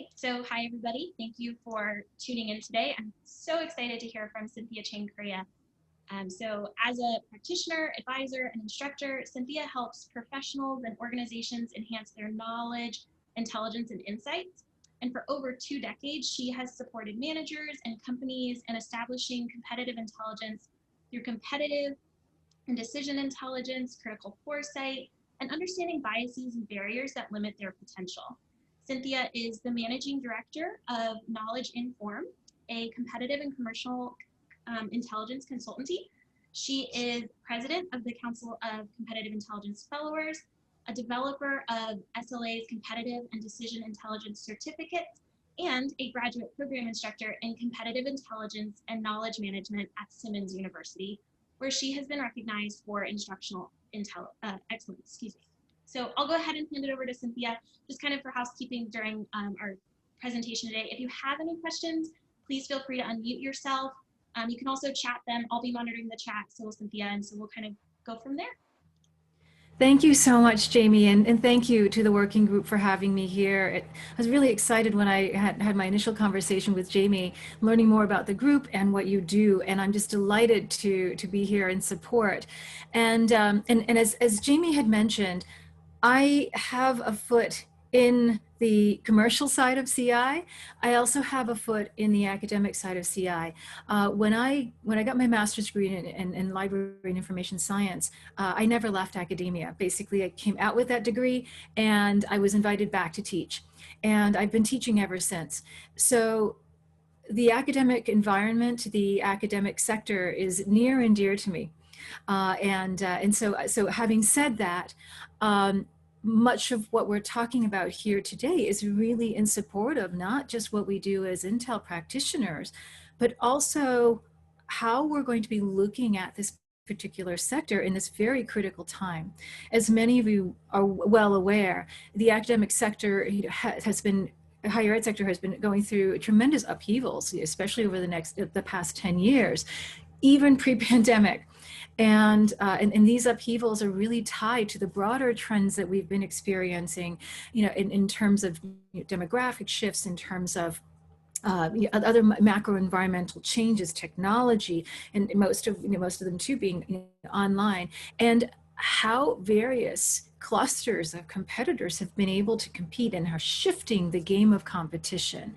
Great. So hi, everybody. Thank you for tuning in today. I'm so excited to hear from Cynthia, Cheng, Correia. So as a practitioner, advisor, and instructor, Cynthia helps professionals and organizations enhance their knowledge, intelligence, and insights. And for over 2 decades, she has supported managers and companies in establishing competitive intelligence through competitive and decision intelligence, critical foresight, and understanding biases and barriers that limit their potential. Cynthia is the managing director of Knowledge Inform, a competitive and commercial intelligence consultancy. She is president of the Council of Competitive Intelligence Followers, a developer of SLA's competitive and decision intelligence certificates, and a graduate program instructor in competitive intelligence and knowledge management at Simmons University, where she has been recognized for instructional excellence. Excuse me. So I'll go ahead and hand it over to Cynthia, just kind of for housekeeping during our presentation today. If you have any questions, please feel free to unmute yourself. You can also chat them. I'll be monitoring the chat, so will Cynthia, and so we'll kind of go from there. Thank you so much, Jamie, and thank you to the working group for having me here. I was really excited when I had my initial conversation with Jamie, learning more about the group and what you do, and I'm just delighted to be here in support. And as Jamie had mentioned, I have a foot in the commercial side of CI. I also have a foot in the academic side of CI. When I got my master's degree in library and information science, I never left academia. Basically, I came out with that degree and I was invited back to teach. And I've been teaching ever since. So the academic environment, the academic sector is near and dear to me. And so having said that, much of what we're talking about here today is really in support of not just what we do as Intel practitioners, but also how we're going to be looking at this particular sector in this very critical time. As many of you are well aware, the academic sector has been higher ed sector has been going through tremendous upheavals, especially over the past 10 years, even pre-pandemic. And these upheavals are really tied to the broader trends that we've been experiencing, in terms of demographic shifts, in terms of other macro environmental changes, technology, and most of them too being online, and how various clusters of competitors have been able to compete and are shifting the game of competition.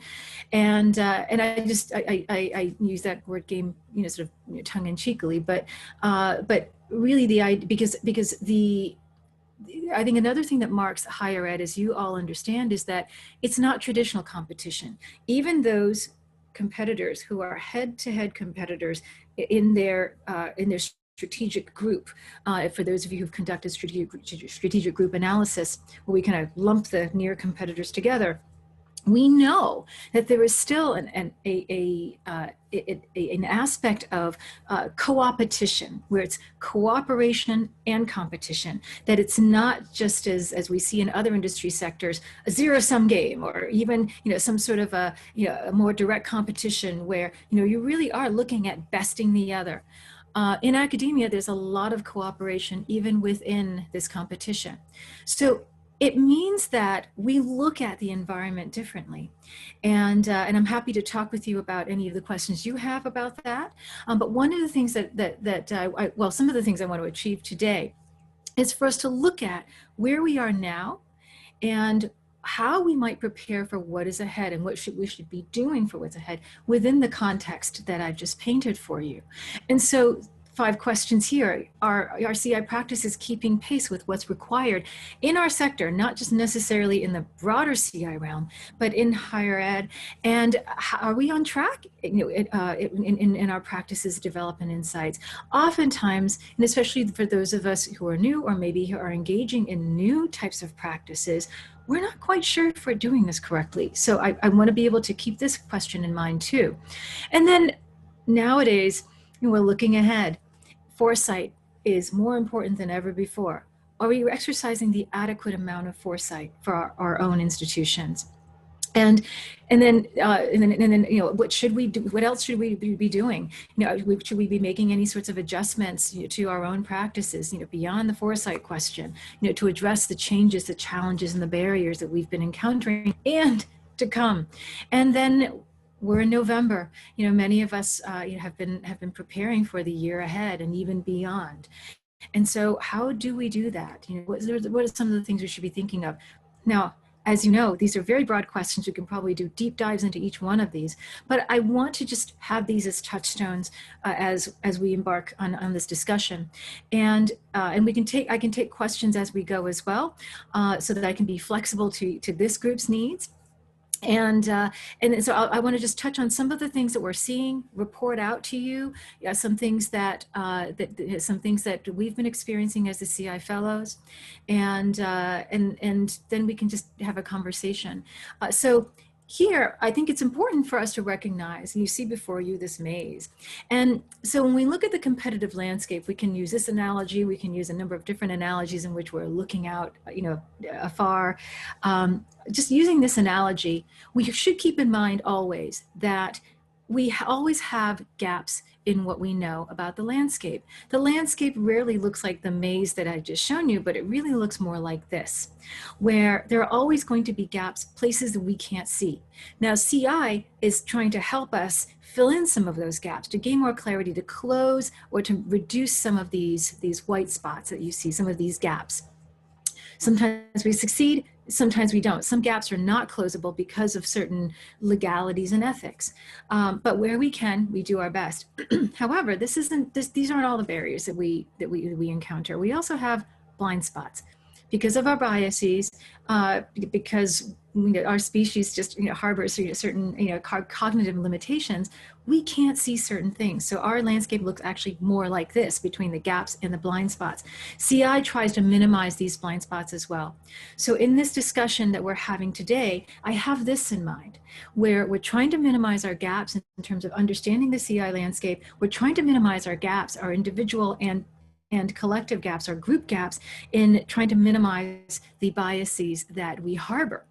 And I use that word game, sort of tongue-in-cheekily, but really because I think another thing that marks higher ed, as you all understand, is that it's not traditional competition. Even those competitors who are head-to-head competitors in their strategic group, for those of you who've conducted strategic group analysis, where we kind of lump the near competitors together, we know that there is still an aspect of co-opetition, where it's cooperation and competition, that it's not just as we see in other industry sectors, a zero-sum game, or even some sort of a more direct competition where you really are looking at besting the other. In academia, there's a lot of cooperation even within this competition. So it means that we look at the environment differently. And I'm happy to talk with you about any of the questions you have about that. But one of the things some of the things I want to achieve today is for us to look at where we are now and how we might prepare for what is ahead and what we should be doing for what's ahead within the context that I've just painted for you. And so 5 questions here. Are our CI practices keeping pace with what's required in our sector, not just necessarily in the broader CI realm, but in higher ed? And are we on track in our practices, development insights? Oftentimes, and especially for those of us who are new or maybe who are engaging in new types of practices, we're not quite sure if we're doing this correctly. So I want to be able to keep this question in mind too. And then nowadays, we're looking ahead. Foresight is more important than ever before. Are we exercising the adequate amount of foresight for our own institutions? And then what should we do? What else should we be doing? Should we be making any sorts of adjustments to our own practices? Beyond the foresight question, to address the changes, the challenges, and the barriers that we've been encountering, and to come. And then we're in November. Many of us have been preparing for the year ahead and even beyond. And so how do we do that? What are some of the things we should be thinking of? Now, as you know, these are very broad questions. We can probably do deep dives into each one of these, but I want to just have these as touchstones as we embark on this discussion, and I can take questions as we go as well, so that I can be flexible to this group's needs. And so I want to just touch on some of the things that we're seeing, report out to you, some things that we've been experiencing as the CI fellows, and then we can just have a conversation. So here, I think it's important for us to recognize, and you see before you this maze. And so when we look at the competitive landscape, we can use this analogy, we can use a number of different analogies in which we're looking out, afar. Just using this analogy, we should keep in mind always that we always have gaps in what we know about the landscape. The landscape rarely looks like the maze that I've just shown you, but it really looks more like this, where there are always going to be gaps, places that we can't see. Now, CI is trying to help us fill in some of those gaps, to gain more clarity, to close or to reduce some of these white spots that you see, some of these gaps. Sometimes we succeed, sometimes we don't. Some gaps are not closable because of certain legalities and ethics. But where we can, we do our best. However, these aren't all the barriers that we encounter. We also have blind spots because of our biases, because our species just harbors certain cognitive limitations. We can't see certain things. So our landscape looks actually more like this, between the gaps and the blind spots. CI tries to minimize these blind spots as well. So in this discussion that we're having today, I have this in mind, where we're trying to minimize our gaps in terms of understanding the CI landscape. We're trying to minimize our gaps, our individual and collective gaps, our group gaps, in trying to minimize the biases that we harbor.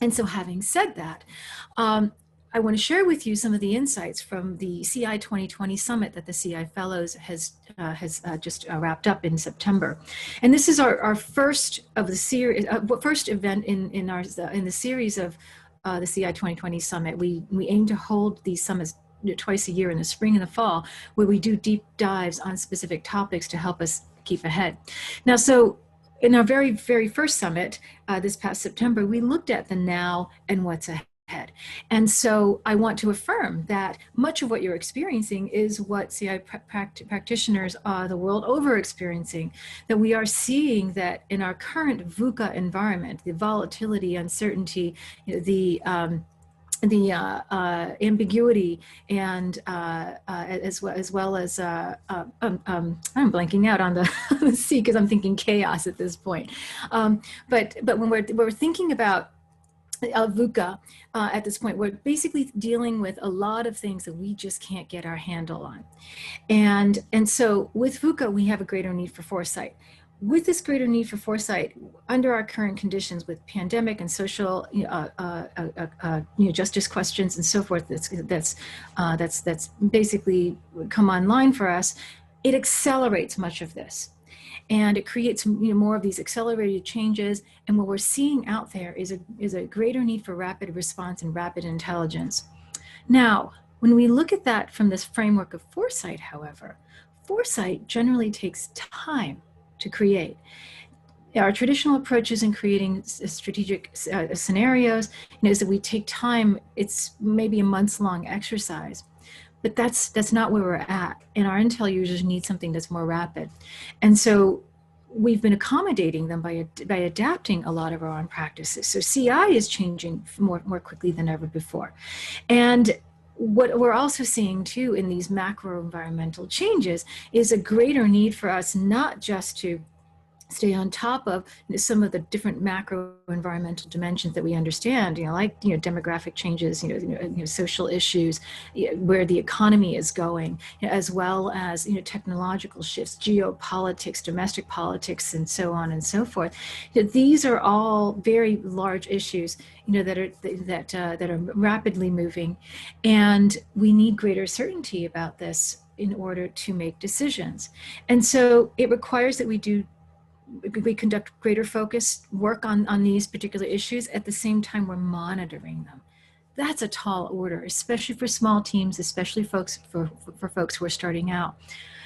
And so having said that, I want to share with you some of the insights from the CI 2020 summit that the CI Fellows has just wrapped up in September. And this is our first of the series, first event in the series of the CI 2020 summit. We aim to hold these summits twice a year, in the spring and the fall, where we do deep dives on specific topics to help us keep ahead. Now, so in our very, very first summit this past September, we looked at the now and what's ahead. And so I want to affirm that much of what you're experiencing is what CI practitioners the world over experiencing, that we are seeing that in our current VUCA environment, the volatility, uncertainty, the ambiguity, and as well as I'm blanking out on the C because I'm thinking chaos at this point. But when we're thinking about VUCA at this point, we're basically dealing with a lot of things that we just can't get our handle on. And so with VUCA, we have a greater need for foresight. With this greater need for foresight, under our current conditions with pandemic and social justice questions and so forth, that's basically come online for us, it accelerates much of this. And it creates more of these accelerated changes. And what we're seeing out there is a greater need for rapid response and rapid intelligence. Now, when we look at that from this framework of foresight, however, foresight generally takes time to create. Our traditional approaches in creating strategic scenarios is that we take time. It's maybe a months-long exercise. But that's not where we're at. And our Intel users need something that's more rapid. And so we've been accommodating them by adapting a lot of our own practices. So CI is changing more quickly than ever before. And what we're also seeing too in these macro environmental changes is a greater need for us not just to stay on top of some of the different macro environmental dimensions that we understand, like demographic changes, social issues, where the economy is going, as well as technological shifts, geopolitics, domestic politics, and so on and so forth. These are all very large issues, that are rapidly moving, and we need greater certainty about this in order to make decisions. And so it requires that we do we conduct greater focused work on these particular issues. At the same time, we're monitoring them. That's a tall order, especially for small teams, especially for folks who are starting out.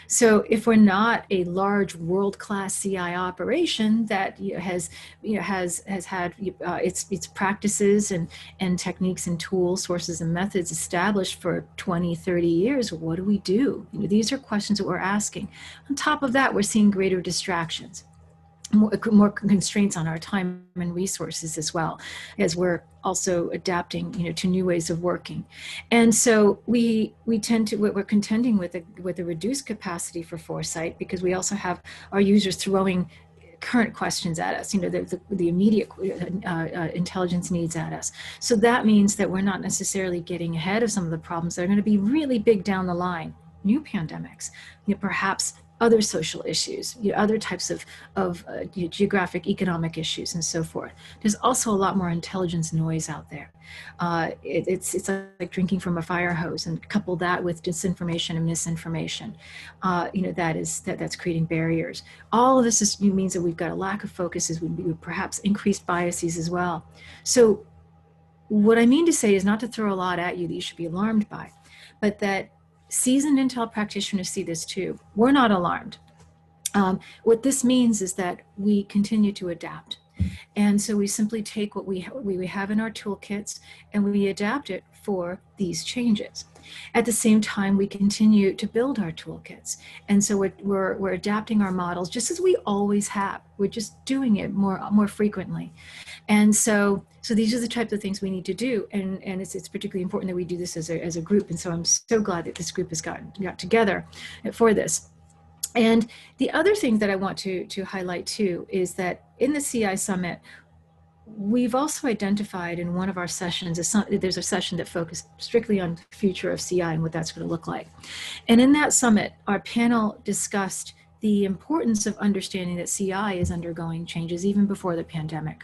So if we're not a large world-class CI operation that has had its practices and techniques and tools, sources and methods established for 20, 30 years, what do we do? These are questions that we're asking. On top of that, we're seeing greater distractions, more constraints on our time and resources, as well as we're also adapting to new ways of working. And so we're contending with a reduced capacity for foresight, because we also have our users throwing current questions at us, the immediate intelligence needs at us. So that means that we're not necessarily getting ahead of some of the problems that are going to be really big down the line. New pandemics, perhaps other social issues, other types of geographic, economic issues, and so forth. There's also a lot more intelligence noise out there. It's like drinking from a fire hose, and couple that with disinformation and misinformation. That's creating barriers. All of this means that we've got a lack of focus, as we perhaps increased biases as well. So what I mean to say is not to throw a lot at you that you should be alarmed by, but that seasoned Intel practitioners see this too. We're not alarmed. What this means is that we continue to adapt. And so we simply take what we have in our toolkits and we adapt it for these changes. At the same time, we continue to build our toolkits. And so we're adapting our models just as we always have. We're just doing it more frequently. And so these are the types of things we need to do. And it's particularly important that we do this as a group. And so I'm so glad that this group has got together for this. And the other thing that I want to highlight too is that in the CI Summit, we've also identified in one of our sessions, there's a session that focused strictly on the future of CI and what that's going to look like. And in that summit, our panel discussed the importance of understanding that CI is undergoing changes even before the pandemic.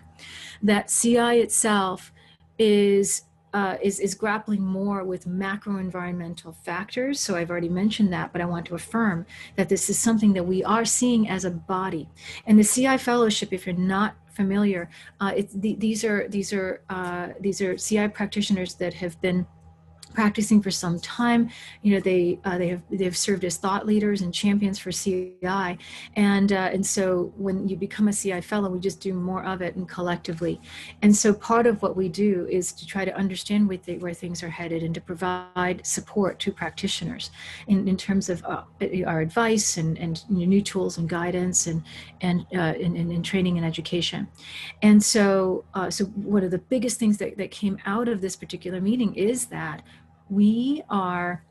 That CI itself is grappling more with macro environmental factors. So I've already mentioned that, but I want to affirm that this is something that we are seeing as a body. And the CI Fellowship, if you're not familiar, these are CI practitioners that have been practicing for some time. They've served as thought leaders and champions for CI, and so when you become a CI fellow, we just do more of it and collectively. And so part of what we do is to try to understand where things are headed and to provide support to practitioners in terms of our advice and new tools and guidance and training and education. And so one of the biggest things that came out of this particular meeting is that we are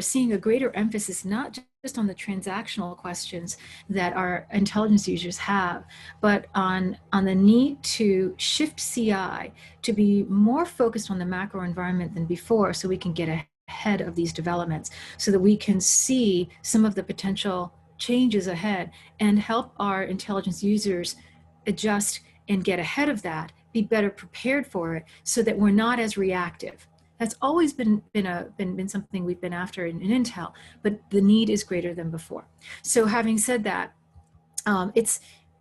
seeing a greater emphasis not just on the transactional questions that our intelligence users have, but on the need to shift CI to be more focused on the macro environment than before, so we can get ahead of these developments, so that we can see some of the potential changes ahead and help our intelligence users adjust and get ahead of that, be better prepared for it, so that we're not as reactive. That's always been something we've been after in Intel, but the need is greater than before. So having said that,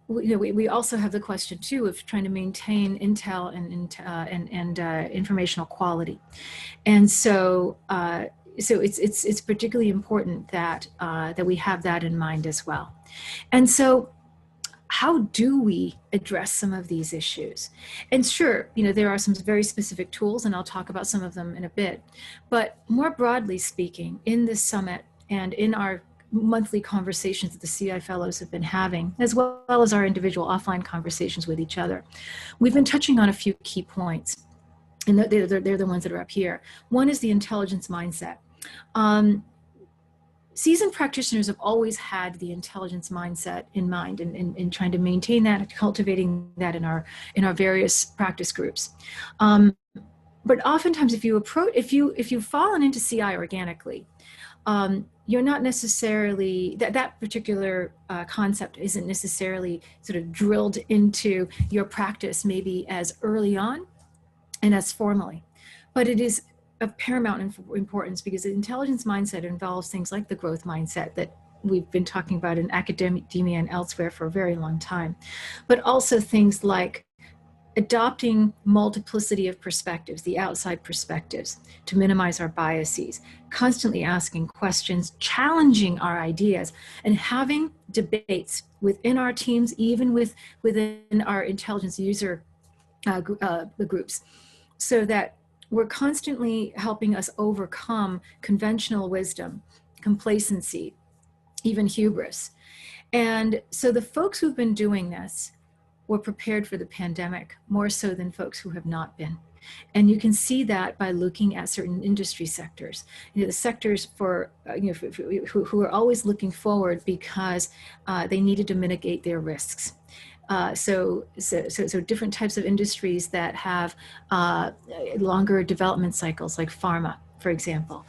we also have the question too of trying to maintain Intel and informational quality, and so it's particularly important that we have that in mind as well. And so, how do we address some of these issues? And sure, there are some very specific tools, and I'll talk about some of them in a bit. But more broadly speaking, in this summit and in our monthly conversations that the CI fellows have been having, as well as our individual offline conversations with each other, we've been touching on a few key points. And they're the ones that are up here. One is the intelligence mindset. Seasoned practitioners have always had the intelligence mindset in mind, and trying to maintain that, cultivating that in our various practice groups. But oftentimes, if you've fallen into CI organically, you're not necessarily that particular concept isn't necessarily sort of drilled into your practice maybe as early on and as formally, but it is of paramount importance, because the intelligence mindset involves things like the growth mindset that we've been talking about in academia and elsewhere for a very long time, but also things like adopting multiplicity of perspectives, the outside perspectives, to minimize our biases, constantly asking questions, challenging our ideas, and having debates within our teams, even within our intelligence user groups, so that we're constantly helping us overcome conventional wisdom, complacency, even hubris. And so the folks who've been doing this were prepared for the pandemic more so than folks who have not been. And you can see that by looking at certain industry sectors. The sectors who are always looking forward because they needed to mitigate their risks. So different types of industries that have longer development cycles, like pharma, for example,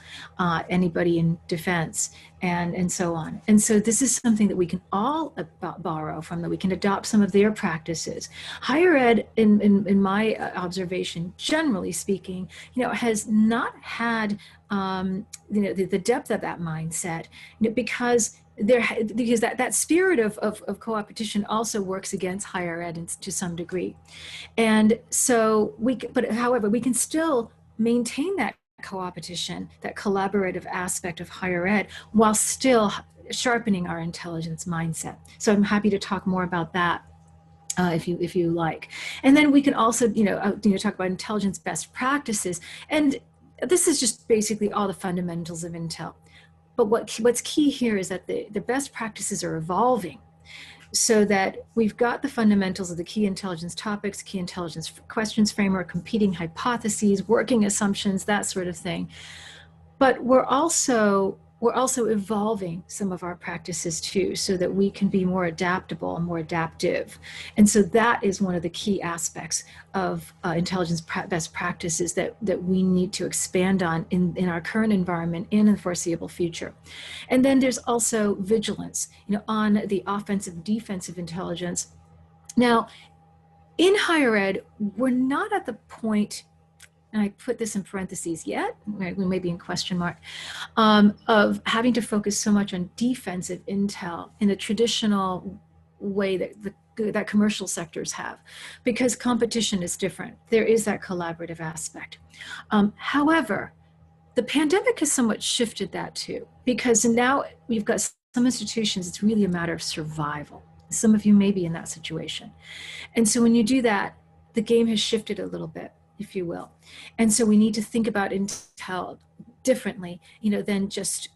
anybody in defense, and so on. And so this is something that we can all borrow from, that we can adopt some of their practices. Higher ed, in my observation, generally speaking, has not had the depth of that mindset, because that spirit of co-opetition also works against higher ed to some degree. And so however, we can still maintain that co-opetition, that collaborative aspect of higher ed, while still sharpening our intelligence mindset. So I'm happy to talk more about that if you like. And then we can also talk about intelligence best practices. And this is just basically all the fundamentals of Intel. But what's key here is that the best practices are evolving, so that we've got the fundamentals of the key intelligence topics, key intelligence questions framework, competing hypotheses, working assumptions, that sort of thing. But we're also evolving some of our practices too, so that we can be more adaptable and more adaptive. And so that is one of the key aspects of intelligence best practices that we need to expand on in our current environment and in the foreseeable future. And then there's also vigilance, on the offensive, defensive intelligence. Now, in higher ed, we're not at the point, and I put this in parentheses yet, right, we may be in question mark, of having to focus so much on defensive intel in the traditional way that commercial sectors have, because competition is different. There is that collaborative aspect. However, the pandemic has somewhat shifted that too, because now we've got some institutions, it's really a matter of survival. Some of you may be in that situation. And so when you do that, the game has shifted a little bit, if you will. And so we need to think about intel differently, than just,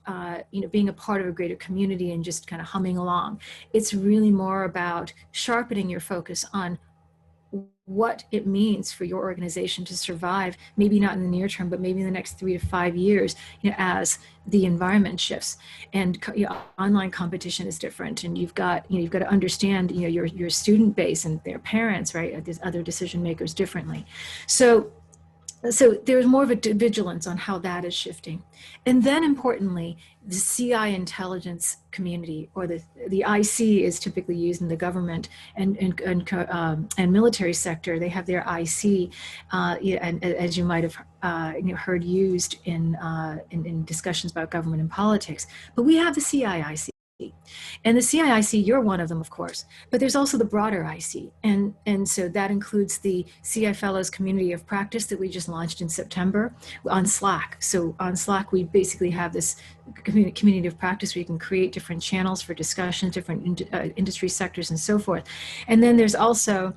being a part of a greater community and just kind of humming along. It's really more about sharpening your focus on what it means for your organization to survive, maybe not in the near term, but maybe in the next 3 to 5 years, as the environment shifts. And online competition is different, and you've got to understand your student base and their parents, right, these other decision makers differently. So there's more of a vigilance on how that is shifting. And then importantly, the CI intelligence community, or the IC is typically used in the government and military sector. They have their IC, and as you might have heard used in discussions about government and politics. But we have the CIIC. And the CIIC, you're one of them, of course, but there's also the broader IC. And so that includes the CI Fellows Community of Practice that we just launched in September on Slack. So on Slack, we basically have this community of practice where you can create different channels for discussion, different industry sectors and so forth. And then there's also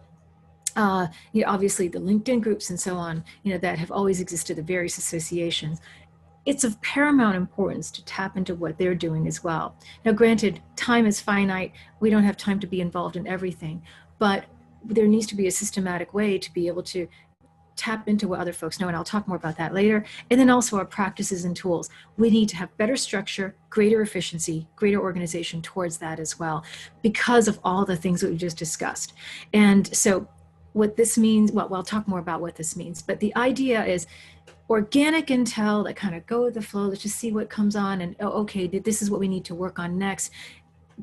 obviously the LinkedIn groups and so on, that have always existed, the various associations. It's of paramount importance to tap into what they're doing as well. Now, granted, time is finite. We don't have time to be involved in everything, but there needs to be a systematic way to be able to tap into what other folks know, and I'll talk more about that later. And then also our practices and tools. We need to have better structure, greater efficiency, greater organization towards that as well, because of all the things that we just discussed. And so what this means, well, I'll talk more about what this means, but the idea is organic intel that kind of go with the flow. Let's just see what comes on, and okay, this is what we need to work on next.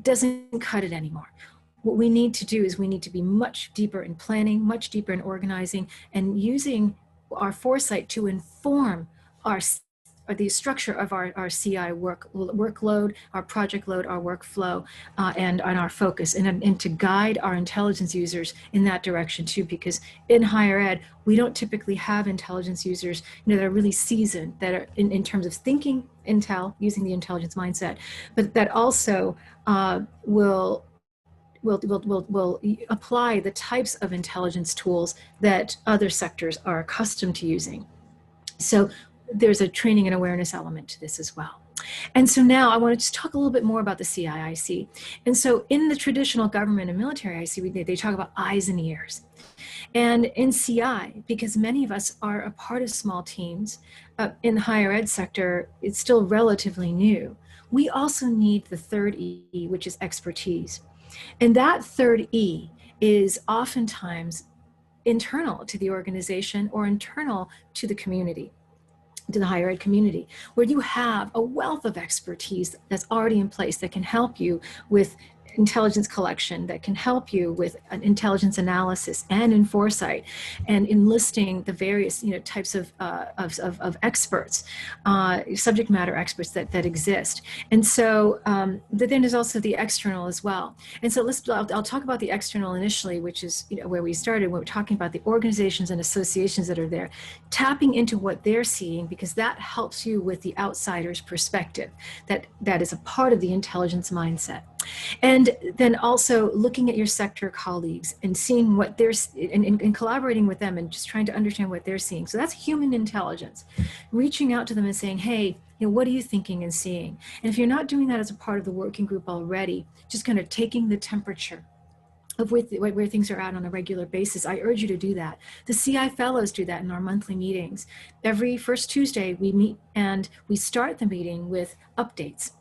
Doesn't cut it anymore. What we need to do is we need to be much deeper in planning, much deeper in organizing, and using our foresight to inform our the structure of our CI workload, our project load, our workflow, and on our focus, and to guide our intelligence users in that direction too, because in higher ed, we don't typically have intelligence users, that are really seasoned, that are in terms of thinking intel, using the intelligence mindset, but that also will apply the types of intelligence tools that other sectors are accustomed to using. So there's a training and awareness element to this as well. And so now I want to just talk a little bit more about the CIIC. And so in the traditional government and military IC, they talk about eyes and ears. And in CI, because many of us are a part of small teams, in the higher ed sector, it's still relatively new. We also need the third E, which is expertise. And that third E is oftentimes internal to the organization or internal to the community, to the higher ed community, where you have a wealth of expertise that's already in place that can help you with intelligence collection, that can help you with an intelligence analysis and in foresight, and enlisting the various types of experts, subject matter experts that exist. And so but then there's also the external as well. And so I'll talk about the external initially, which is where we started, when we're talking about the organizations and associations that are there, tapping into what they're seeing, because that helps you with the outsider's perspective. That is a part of the intelligence mindset. And then also looking at your sector colleagues and seeing what they're, and collaborating with them and just trying to understand what they're seeing. So that's human intelligence. Reaching out to them and saying, hey, what are you thinking and seeing? And if you're not doing that as a part of the working group already, just kind of taking the temperature of where things are at on a regular basis, I urge you to do that. The CI fellows do that in our monthly meetings. Every first Tuesday we meet and we start the meeting with updates,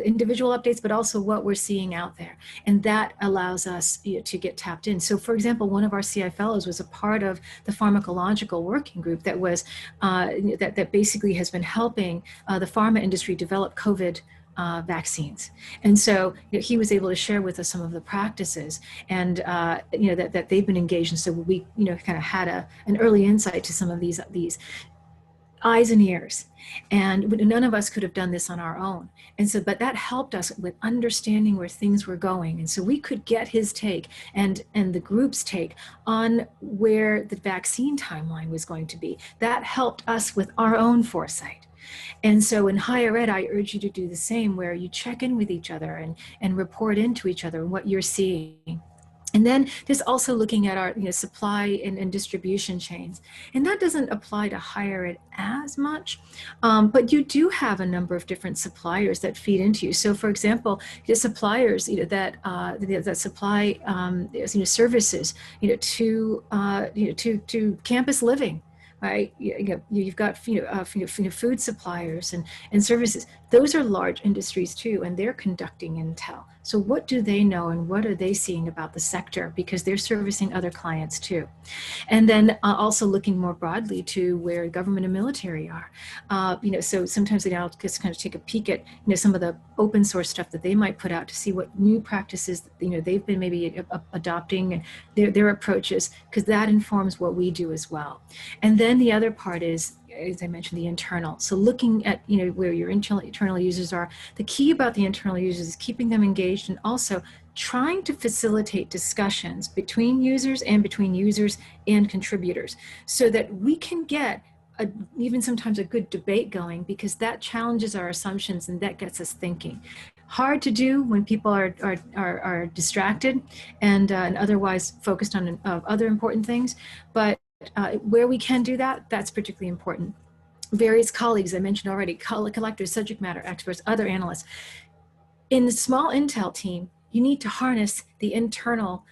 individual updates, but also what we're seeing out there. And that allows us to get tapped in. So for example, one of our CI fellows was a part of the pharmacological working group that was, that basically has been helping the pharma industry develop COVID vaccines. And so he was able to share with us some of the practices and that they've been engaged in. So we kind of had an early insight to some of these eyes and ears. And none of us could have done this on our own. And so, but that helped us with understanding where things were going. And so we could get his take and the group's take on where the vaccine timeline was going to be. That helped us with our own foresight. And so in higher ed, I urge you to do the same, where you check in with each other and report into each other what you're seeing. And then there's also looking at our supply and distribution chains. And that doesn't apply to higher ed as much, but you do have a number of different suppliers that feed into you. So for example, the suppliers that supply services to campus living. Right, you've got food suppliers and services. Those are large industries too, and they're conducting intel. So what do they know and what are they seeing about the sector? Because they're servicing other clients too. And then also looking more broadly to where government and military are. So sometimes I'll just kind of take a peek at some of the open source stuff that they might put out to see what new practices they've been maybe adopting and their approaches, because that informs what we do as well. And then the other part is, as I mentioned, the internal. So looking at where your internal users are. The key about the internal users is keeping them engaged and also trying to facilitate discussions between users and contributors, so that we can get even sometimes a good debate going, because that challenges our assumptions and that gets us thinking. Hard to do when people are distracted and otherwise focused on other important things, but where we can do that, that's particularly important. Various colleagues, I mentioned already, collectors, subject matter experts, other analysts. In the small intel team, you need to harness the internal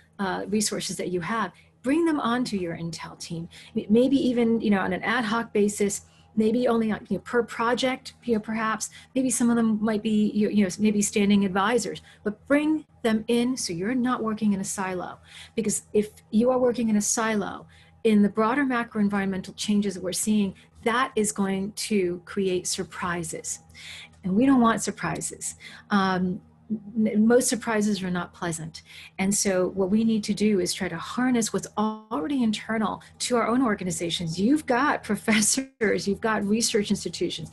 resources that you have. Bring them onto your intel team, maybe even on an ad hoc basis, maybe only on, per project, perhaps. Maybe some of them might be maybe standing advisors, but bring them in so you're not working in a silo. Because if you are working in a silo, in the broader macro environmental changes that we're seeing, that is going to create surprises. And we don't want surprises. most surprises are not pleasant. And so what we need to do is try to harness what's already internal to our own organizations. You've got professors, you've got research institutions.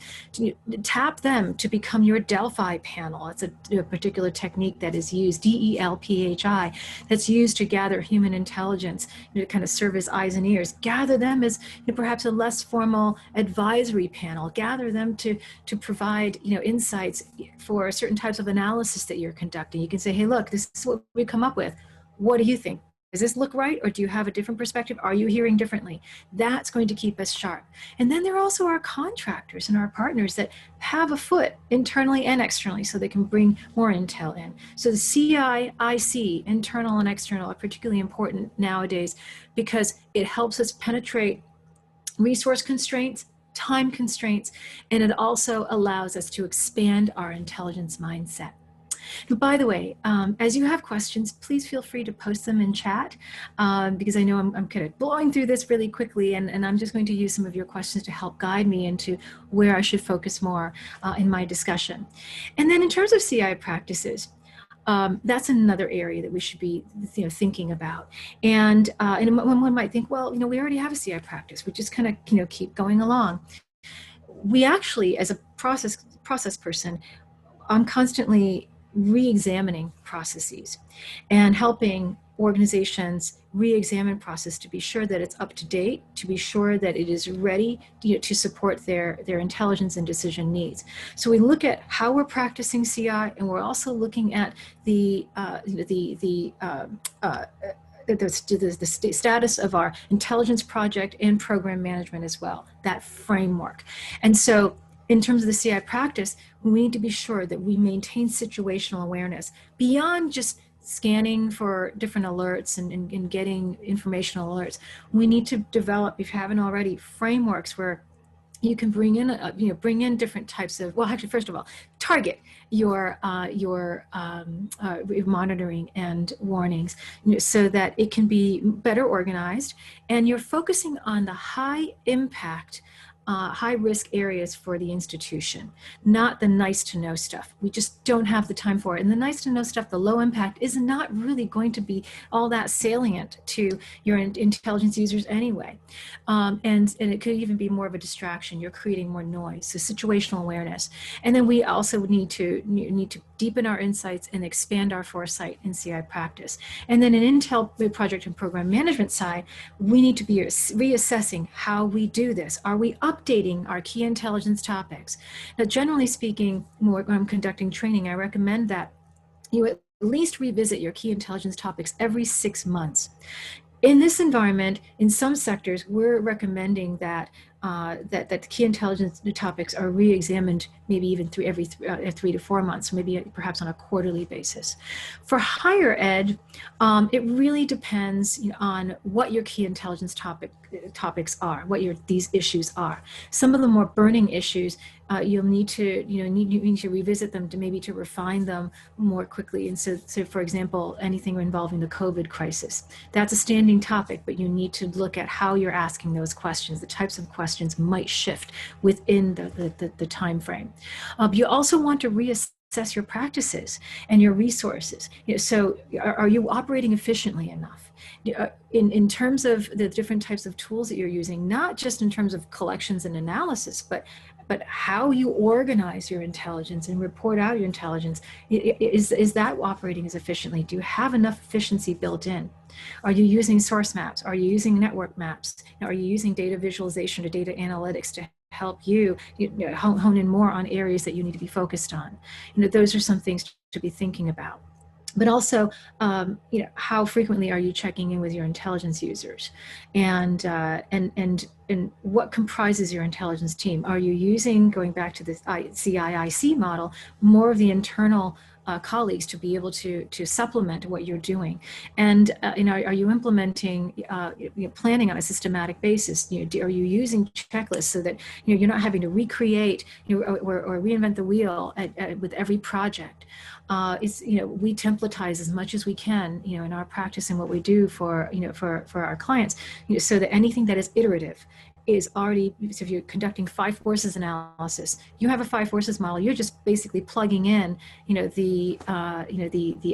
Tap them to become your Delphi panel. It's a particular technique that is used, DELPHI, that's used to gather human intelligence, to kind of serve as eyes and ears. Gather them as perhaps a less formal advisory panel. Gather them to provide insights for certain types of analysis that you're conducting. You can say, hey, look, this is what we come up with. What do you think? Does this look right? Or do you have a different perspective? Are you hearing differently? That's going to keep us sharp. And then there are also our contractors and our partners that have a foot internally and externally, so they can bring more intel in. So the CIIC, internal and external, are particularly important nowadays because it helps us penetrate resource constraints, time constraints, and it also allows us to expand our intelligence mindset. And by the way, as you have questions, please feel free to post them in chat, because I know I'm kind of blowing through this really quickly, and I'm just going to use some of your questions to help guide me into where I should focus more in my discussion. And then in terms of CI practices, that's another area that we should be thinking about. And one might think, well, we already have a CI practice. We just kind of keep going along. We actually, as a process person, I'm constantly re-examining processes and helping organizations re-examine process to be sure that it's up to date, to be sure that it is ready to support their intelligence and decision needs. So we look at how we're practicing CI, and we're also looking at the status of our intelligence project and program management as well, that framework. And so in terms of the CI practice, we need to be sure that we maintain situational awareness beyond just scanning for different alerts and getting informational alerts. We need to develop, if you haven't already, frameworks where you can bring in different types of, well, actually, first of all, target your monitoring and warnings, so that it can be better organized, and you're focusing on the high impact, high risk areas for the institution, not the nice to know stuff. We just don't have the time for it. And the nice to know stuff, the low impact, is not really going to be all that salient to your intelligence users anyway. And it could even be more of a distraction. You're creating more noise. So situational awareness. And then we also need to deepen our insights and expand our foresight in CI practice. And then in Intel project and program management side, we need to be reassessing how we do this. Are we updating our key intelligence topics? Now, generally speaking, when I'm conducting training, I recommend that you at least revisit your key intelligence topics every 6 months. In this environment, in some sectors, we're recommending that that key intelligence topics are re-examined maybe even every 3 to 4 months, maybe perhaps on a quarterly basis. For higher ed, it really depends on what your key intelligence topics are, what these issues are. Some of the more burning issues, you'll need to need to revisit them to refine them more quickly. And so for example, anything involving the COVID crisis, that's a standing topic, but you need to look at how you're asking those questions. The types of questions might shift within the time frame. You also want to reassess your practices and your resources. So are you operating efficiently enough? In terms of the different types of tools that you're using, not just in terms of collections and analysis, but how you organize your intelligence and report out your intelligence, is that operating as efficiently? Do you have enough efficiency built in? Are you using source maps? Are you using network maps? Are you using data visualization or data analytics to help you, hone in more on areas that you need to be focused on? Those are some things to be thinking about. But also, how frequently are you checking in with your intelligence users, and what comprises your intelligence team? Are you using, going back to the CIIC model, more of the internal colleagues to be able to supplement what you're doing? And are you implementing planning on a systematic basis? Are you using checklists so that you're not having to recreate or reinvent the wheel with every project? We templatize as much as we can, in our practice and what we do for our clients, so that anything that is iterative is already, so if you're conducting five forces analysis, you have a five forces model, you're just basically plugging in, the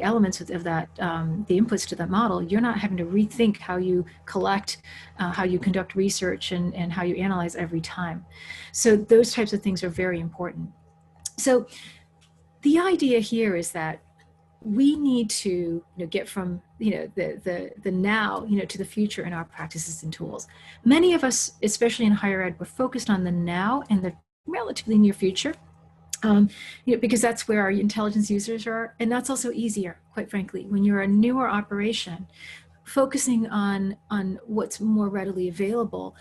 elements of that, the inputs to that model. You're not having to rethink how you collect, how you conduct research, and how you analyze every time. So those types of things are very important. So the idea here is that we need to get from the now to the future in our practices and tools. Many of us, especially in higher ed, we're focused on the now and the relatively near future, because that's where our intelligence users are, and that's also easier, quite frankly, when you're a newer operation. Focusing on what's more readily available,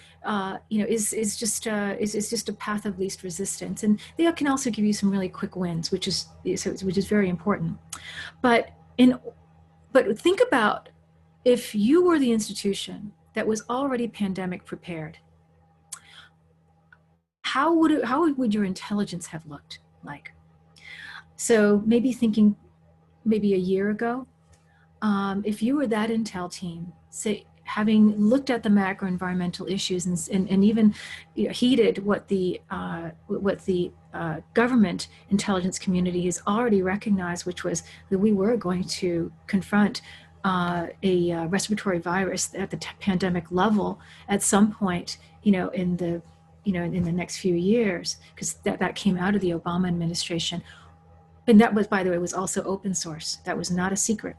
is just a path of least resistance, and they can also give you some really quick wins, which is very important. But think about if you were the institution that was already pandemic prepared. How would your intelligence have looked like? So maybe thinking maybe a year ago, if you were that Intel team, say, having looked at the macro environmental issues and even heeded what the government intelligence community has already recognized, which was that we were going to confront a respiratory virus at the pandemic level at some point, in the next few years, because that came out of the Obama administration. And that was, by the way, was also open source. That was not a secret.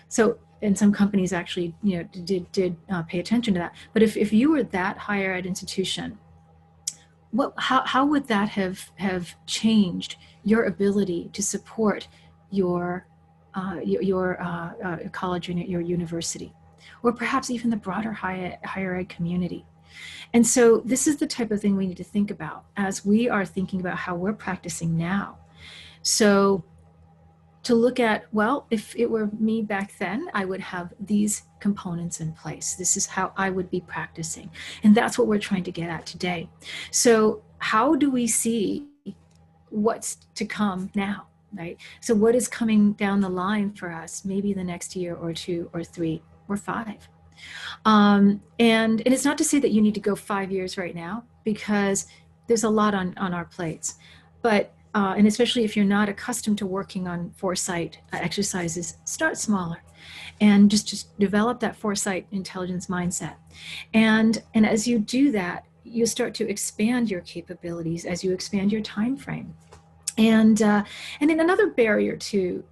So, and some companies actually, did pay attention to that. But if you were that higher ed institution, how would that have changed your ability to support your college and your university, or perhaps even the broader higher ed community? And so this is the type of thing we need to think about as we are thinking about how we're practicing now. So to look at, well, if it were me back then, I would have these components in place. This is how I would be practicing. And that's what we're trying to get at today. So how do we see what's to come now, right? So what is coming down the line for us, maybe the next year or two or three or five? And it's not to say that you need to go 5 years right now, because there's a lot on our plates. But and especially if you're not accustomed to working on foresight exercises, start smaller and just develop that foresight intelligence mindset. And as you do that, you start to expand your capabilities as you expand your time frame. And then another barrier to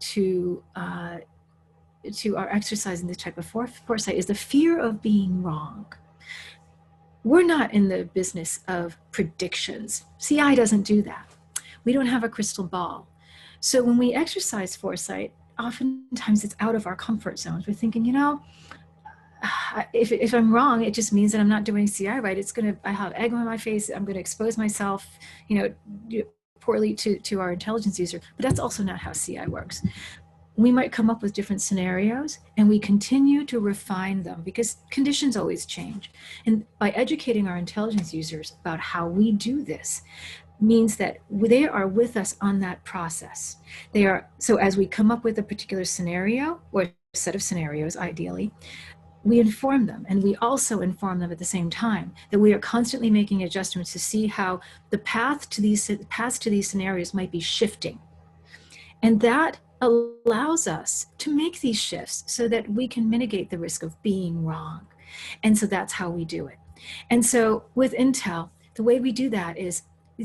our exercising this type of foresight is the fear of being wrong. We're not in the business of predictions. CI doesn't do that. We don't have a crystal ball. So when we exercise foresight, oftentimes it's out of our comfort zones. We're thinking, if I'm wrong, it just means that I'm not doing CI right. I have egg on my face. I'm going to expose myself, poorly to our intelligence user. But that's also not how CI works. We might come up with different scenarios, and we continue to refine them because conditions always change. And by educating our intelligence users about how we do this, means that they are with us on that process. So as we come up with a particular scenario, or a set of scenarios ideally, we inform them, and we also inform them at the same time that we are constantly making adjustments to see how the paths to these scenarios might be shifting. And that allows us to make these shifts so that we can mitigate the risk of being wrong. And so that's how we do it. And so with Intel, the way we do that is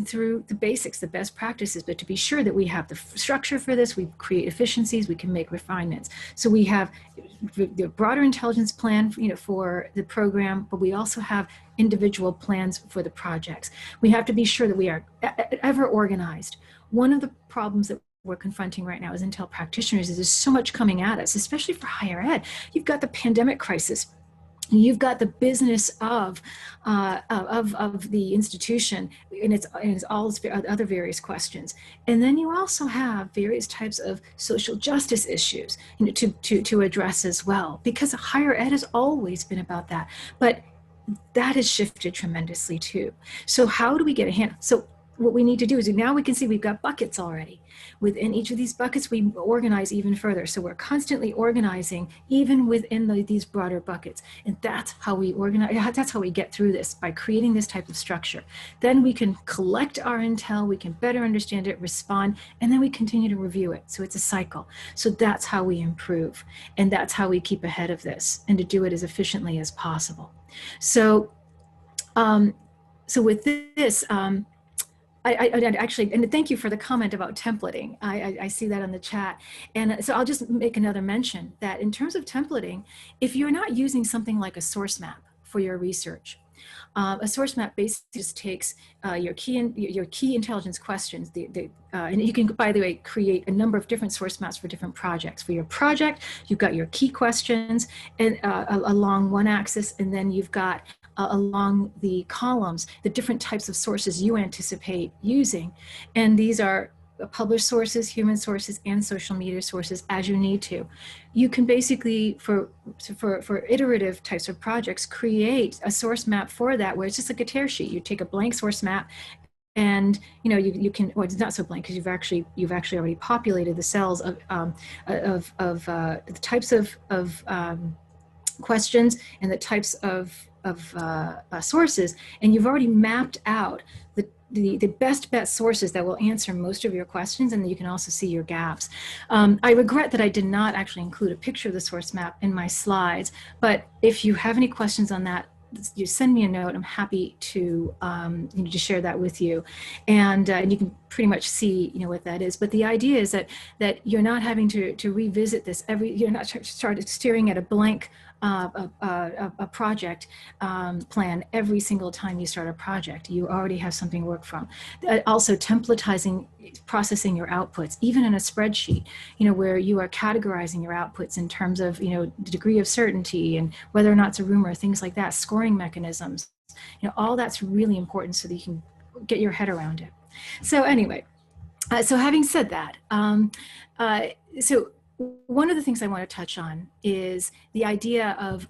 through the basics, the best practices, but to be sure that we have the structure for this, we create efficiencies, we can make refinements. So we have the broader intelligence plan, for the program, but we also have individual plans for the projects. We have to be sure that we are ever organized. One of the problems that we're confronting right now as Intel practitioners is there's so much coming at us, especially for higher ed. You've got the pandemic crisis. You've got the business of the institution and its all its other various questions, and then you also have various types of social justice issues, to address as well. Because higher ed has always been about that, but that has shifted tremendously too. So how do we get a handle? So what we need to do is now we can see we've got buckets already. Within each of these buckets, we organize even further. So we're constantly organizing even within these broader buckets. And that's how we organize, that's how we get through this, by creating this type of structure. Then we can collect our intel, we can better understand it, respond, and then we continue to review it. So it's a cycle. So that's how we improve. And that's how we keep ahead of this, and to do it as efficiently as possible. So, so with this, I actually, and thank you for the comment about templating. I see that on the chat. And so I'll just make another mention that in terms of templating, if you're not using something like a source map for your research, a source map basically just takes your key intelligence questions, and you can, by the way, create a number of different source maps for different projects. For your project, you've got your key questions and along one axis, and then you've got along the columns the different types of sources you anticipate using. And these are published sources, human sources, and social media sources as you need to. You can basically, for iterative types of projects, create a source map for that, where it's just like a tear sheet. You take a blank source map, and you can, well, it's not so blank because you've actually already populated the cells of the types of questions and the types of sources, and you've already mapped out the best bet sources that will answer most of your questions, and you can also see your gaps. I regret that I did not actually include a picture of the source map in my slides, but if you have any questions on that, you send me a note. I'm happy to to share that with you, and you can pretty much see what that is. But the idea is that you're not having to revisit this you're not started staring at a blank a project plan every single time you start a project. You already have something to work from. Also, templatizing, processing your outputs, even in a spreadsheet, where you are categorizing your outputs in terms of, degree of certainty and whether or not it's a rumor, things like that, scoring mechanisms, all that's really important so that you can get your head around it. So anyway, so having said that, so one of the things I want to touch on is the idea of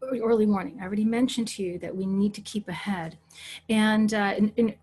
early warning. I already mentioned to you that we need to keep ahead, and in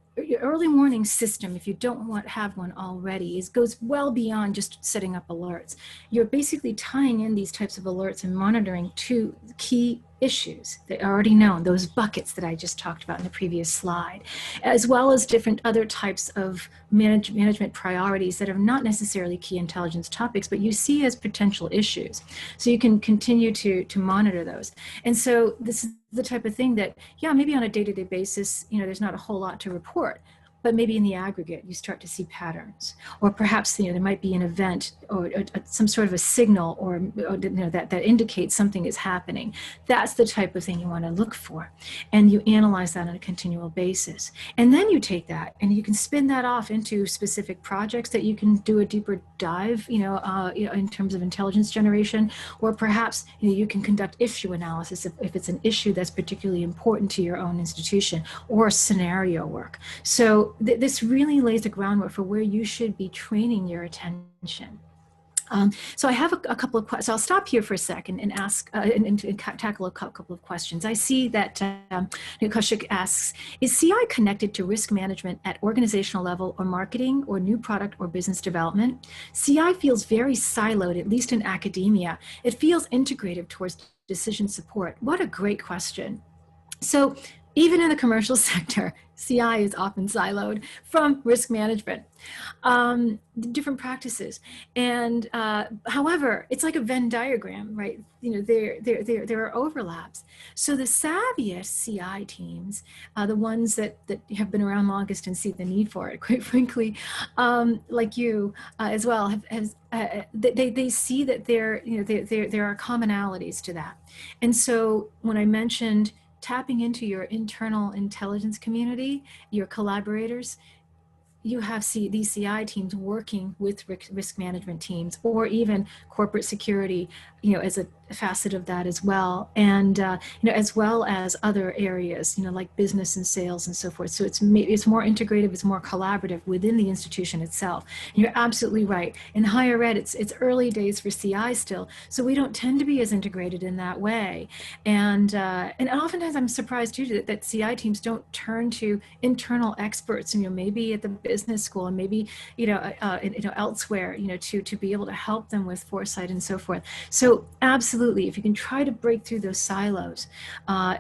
early warning system, if you don't have one already, goes well beyond just setting up alerts. You're basically tying in these types of alerts and monitoring to key issues that are already known, those buckets that I just talked about in the previous slide, as well as different other types of management priorities that are not necessarily key intelligence topics, but you see as potential issues. So you can continue to monitor those. And so this is the type of thing that, yeah, maybe on a day-to-day basis, there's not a whole lot to report, but maybe in the aggregate, you start to see patterns, or perhaps there might be an event or some sort of a signal, or that indicates something is happening. That's the type of thing you want to look for, and you analyze that on a continual basis. And then you take that and you can spin that off into specific projects that you can do a deeper dive, in terms of intelligence generation, or perhaps you can conduct issue analysis if it's an issue that's particularly important to your own institution, or scenario work. So this really lays the groundwork for where you should be training your attention. So I have a couple of questions. So I'll stop here for a second and ask and tackle a couple of questions. I see that Kushik asks, is CI connected to risk management at organizational level, or marketing, or new product, or business development? CI feels very siloed, at least in academia. It feels integrative towards decision support. What a great question. So even in the commercial sector, CI is often siloed from risk management, different practices. And however, it's like a Venn diagram, right? There are overlaps. So the savviest CI teams, the ones that have been around longest and see the need for it, quite frankly, like you as well, they see that there are commonalities to that. And so when I mentioned tapping into your internal intelligence community, your collaborators, you have these CI teams working with risk management teams, or even corporate security, as a facet of that as well, and as well as other areas, like business and sales and so forth. So it's more integrative, it's more collaborative within the institution itself. And you're absolutely right. In higher ed, it's early days for CI still, so we don't tend to be as integrated in that way. And oftentimes I'm surprised too that CI teams don't turn to internal experts, maybe at the business school and maybe elsewhere, to be able to help them with foresight and so forth. So absolutely, if you can try to break through those silos,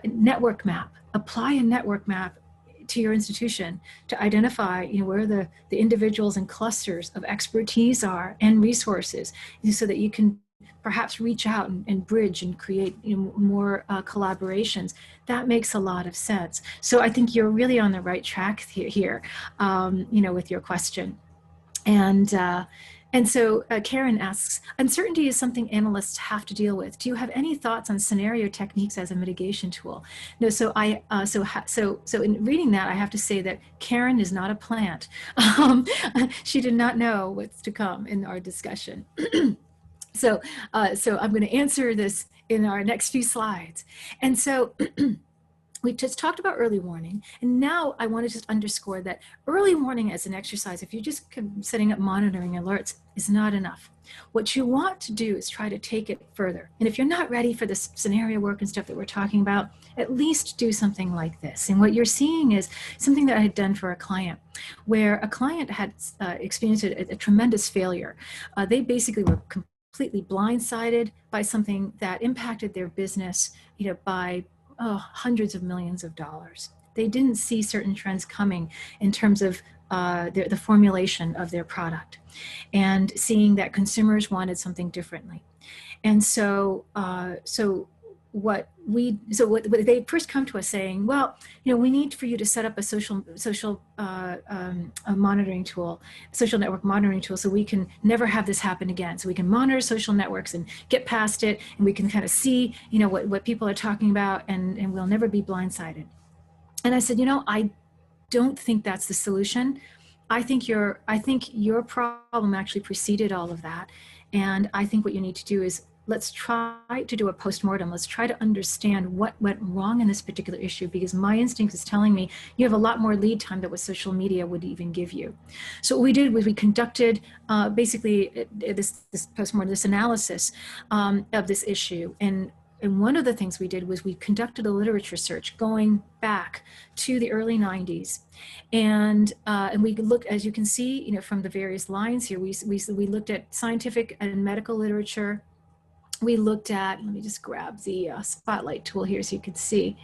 network map, apply a network map to your institution to identify where the individuals and clusters of expertise are and resources, so that you can perhaps reach out and bridge and create more collaborations. That makes a lot of sense. So I think you're really on the right track here, with your question. And so Karen asks, uncertainty is something analysts have to deal with. Do you have any thoughts on scenario techniques as a mitigation tool? No, so in reading that, I have to say that Karen is not a plant. She did not know what's to come in our discussion. So I'm going to answer this in our next few slides. And so we just talked about early warning, and now I want to just underscore that early warning as an exercise, if you're just setting up monitoring alerts, is not enough. What you want to do is try to take it further. And if you're not ready for this scenario work and stuff that we're talking about, at least do something like this. And what you're seeing is something that I had done for a client, where a client had experienced a tremendous failure. They basically were completely blindsided by something that impacted their business, by hundreds of millions of dollars. They didn't see certain trends coming in terms of the formulation of their product, and seeing that consumers wanted something differently. And so, what they first come to us saying, well, we need for you to set up a social monitoring tool, social network monitoring tool, so we can never have this happen again. So we can monitor social networks and get past it, and we can kind of see, what people are talking about, and we'll never be blindsided. And I said, I don't think that's the solution. I think your problem actually preceded all of that. And I think what you need to do is, let's try to do a postmortem. Let's try to understand what went wrong in this particular issue, because my instinct is telling me you have a lot more lead time than what social media would even give you. So what we did was we conducted basically this postmortem, this analysis of this issue. And one of the things we did was we conducted a literature search going back to the early 90s. And we looked, as you can see, from the various lines here, we looked at scientific and medical literature. We looked at, let me just grab the spotlight tool here so you can see.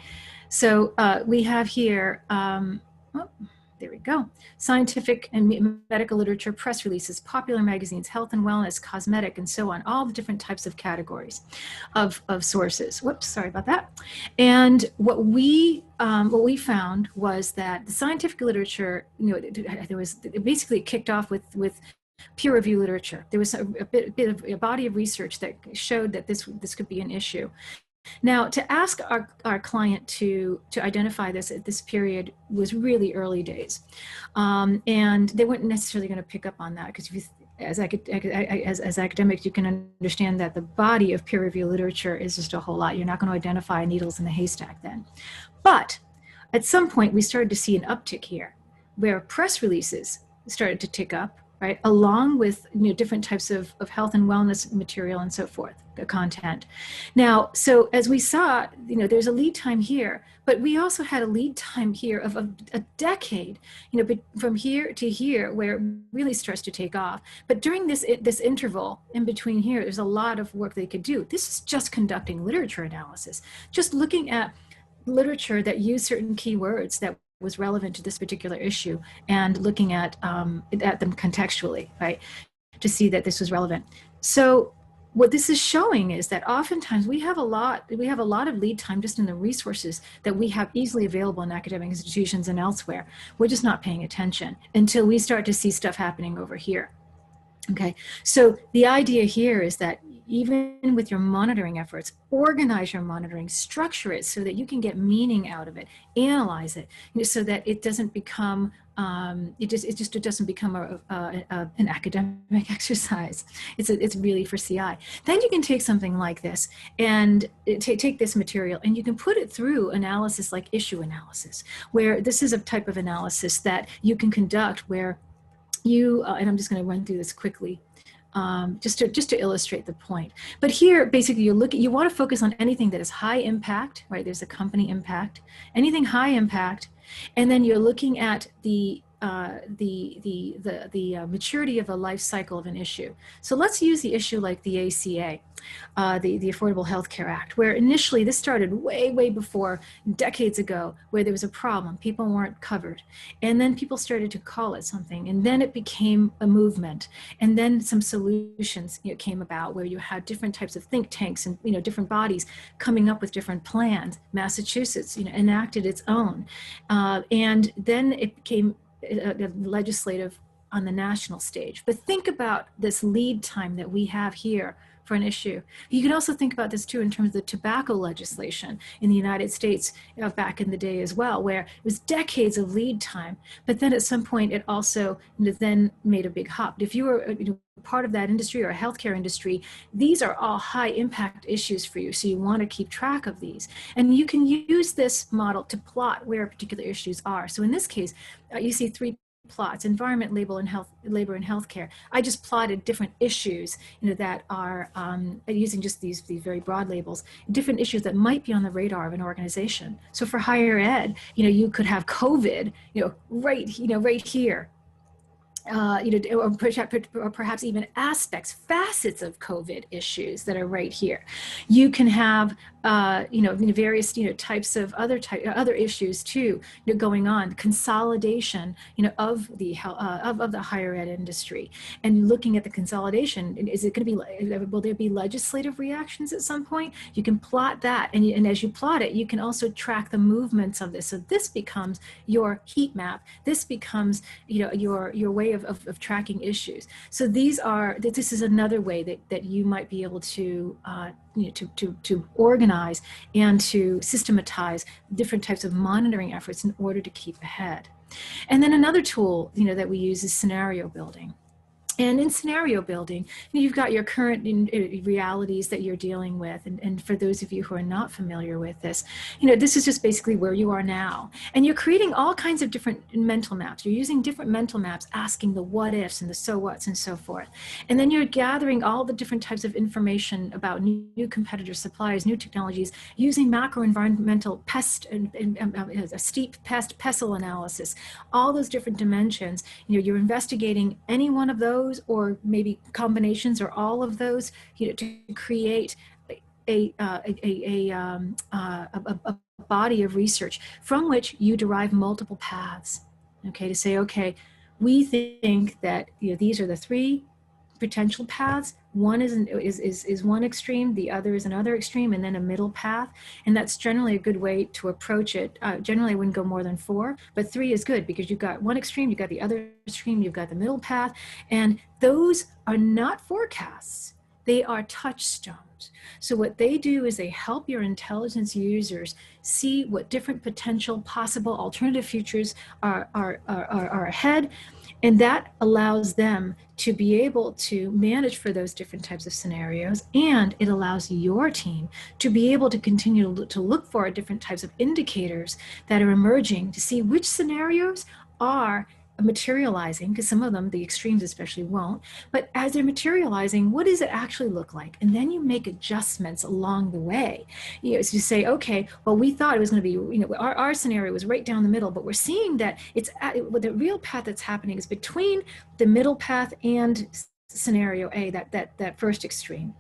So we have here, there we go, scientific and medical literature, press releases, popular magazines, health and wellness, cosmetic, and so on, all the different types of categories of sources. Whoops, sorry about that. And what we found was that the scientific literature, it basically kicked off with peer review literature. There was a bit of a body of research that showed that this could be an issue. Now, to ask our client to identify this at this period was really early days. And they weren't necessarily going to pick up on that, because as academics, you can understand that the body of peer review literature is just a whole lot. You're not going to identify needles in the haystack then. But at some point, we started to see an uptick here, where press releases started to tick up, right, along with different types of health and wellness material and so forth, the content. Now, so as we saw, there's a lead time here, but we also had a lead time here of a decade, from here to here, where it really starts to take off. But during this interval in between here, there's a lot of work they could do. This is just conducting literature analysis, just looking at literature that used certain keywords that was relevant to this particular issue, and looking at them contextually, right, to see that this was relevant. So what this is showing is that oftentimes we have a lot of lead time just in the resources that we have easily available in academic institutions and elsewhere. We're just not paying attention until we start to see stuff happening over here. Okay, so the idea here is that even with your monitoring efforts, organize your monitoring, structure it so that you can get meaning out of it, analyze it, so that it doesn't become it doesn't become an academic exercise. It's really for CI. Then you can take something like this and take this material and you can put it through analysis like issue analysis, where this is a type of analysis that you can conduct where you, and I'm just going to run through this quickly, just to illustrate the point. But here, basically, you want to focus on anything that is high impact, right? There's a company impact, anything high impact, and then you're looking at the maturity of a life cycle of an issue. So let's use the issue like the ACA, the Affordable Health Care Act, where initially this started way before, decades ago, where there was a problem. People weren't covered. And then people started to call it something. And then it became a movement. And then some solutions came about where you had different types of think tanks and different bodies coming up with different plans. Massachusetts enacted its own. And then it became legislative on the national stage. But think about this lead time that we have here for an issue. You can also think about this too in terms of the tobacco legislation in the United States back in the day as well, where it was decades of lead time. But then at some point it also then made a big hop. If you were part of that industry or a healthcare industry, these are all high impact issues for you. So you want to keep track of these. And you can use this model to plot where particular issues are. So in this case, you see three plots: environment, labor, and healthcare. I just plotted different issues, that are using just these very broad labels, different issues that might be on the radar of an organization. So for higher ed, you could have COVID, right here. Or perhaps even aspects, facets of COVID issues that are right here. You can have, various, types of other issues too, going on. Consolidation, of the higher ed industry, and looking at the consolidation. Is it going to be? Will there be legislative reactions at some point? You can plot that, and as you plot it, you can also track the movements of this. So this becomes your heat map. This becomes, your way of tracking issues. So this is another way that you might be able to to organize and to systematize different types of monitoring efforts in order to keep ahead. And then another tool that we use is scenario building. And in scenario building, you've got your current realities that you're dealing with. And for those of you who are not familiar with this, this is just basically where you are now. And you're creating all kinds of different mental maps. You're using different mental maps, asking the what ifs and the so whats and so forth. And then you're gathering all the different types of information about new competitors, suppliers, new technologies, using macro environmental pest and a steep pestle analysis, all those different dimensions. You're investigating any one of those, or maybe combinations, or all of those, to create a body of research from which you derive multiple paths. Okay, to say, okay, we think that these are the three potential paths. One is one extreme, the other is another extreme, and then a middle path. And that's generally a good way to approach it. Generally, I wouldn't go more than 4, but 3 is good because you've got one extreme, you've got the other extreme, you've got the middle path, and those are not forecasts. They are touchstones. So what they do is they help your intelligence users see what different potential possible alternative futures are ahead. And that allows them to be able to manage for those different types of scenarios. And it allows your team to be able to continue to look for different types of indicators that are emerging to see which scenarios are materializing, because some of them, the extremes especially, won't. But as they're materializing, what does it actually look like? And then you make adjustments along the way. So you say, okay, well, we thought it was going to be, our scenario was right down the middle, but we're seeing that the real path that's happening is between the middle path and scenario A, that first extreme.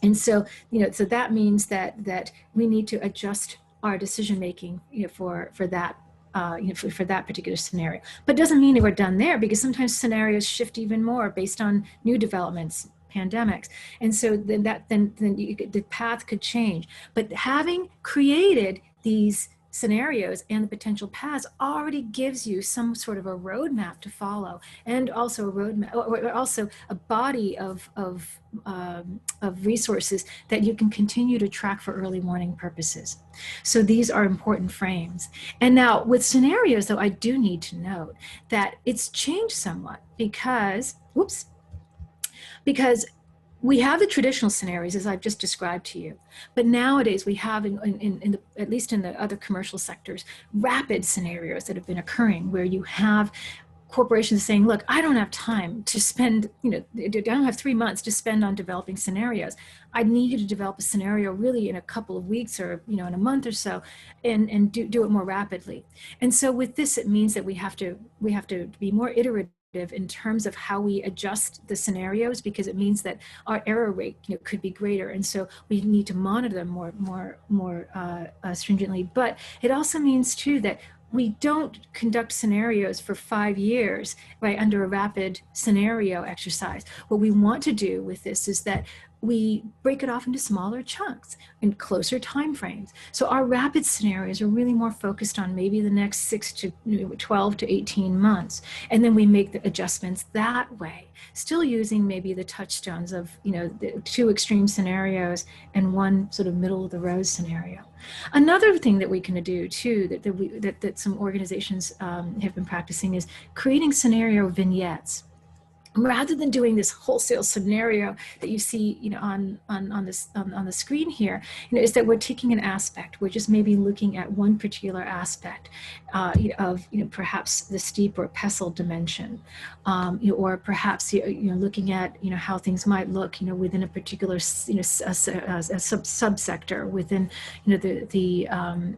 And so, so that means that we need to adjust our decision making, for that. For that particular scenario. But it doesn't mean that we're done there, because sometimes scenarios shift even more based on new developments, pandemics. And so then the path could change. But having created these scenarios and the potential paths already gives you some sort of a roadmap to follow, and also a roadmap, or also a body of resources that you can continue to track for early warning purposes. So these are important frames. And now with scenarios, though, I do need to note that it's changed somewhat because, whoops, because we have the traditional scenarios as I've just described to you, but nowadays we have, at least in the other commercial sectors, rapid scenarios that have been occurring where you have corporations saying, look, I don't have time to spend, I don't have 3 months to spend on developing scenarios. I need you to develop a scenario really in a couple of weeks, or in a month or so, and do it more rapidly. And so with this, it means that we have to be more iterative in terms of how we adjust the scenarios, because it means that our error rate could be greater, and so we need to monitor them more stringently. But it also means too that we don't conduct scenarios for 5 years, right, under a rapid scenario exercise. What we want to do with this is that we break it off into smaller chunks and closer time frames. So our rapid scenarios are really more focused on maybe the next 6 to 12 to 18 months. And then we make the adjustments that way, still using maybe the touchstones of, the 2 extreme scenarios and 1 sort of middle of the road scenario. Another thing that we can do too, that some organizations have been practicing, is creating scenario vignettes. Rather than doing this wholesale scenario that you see, on the screen here, is that we're taking an aspect. We're just maybe looking at one particular aspect of, perhaps the steep or pestle dimension, or perhaps looking at how things might look, within a particular subsector within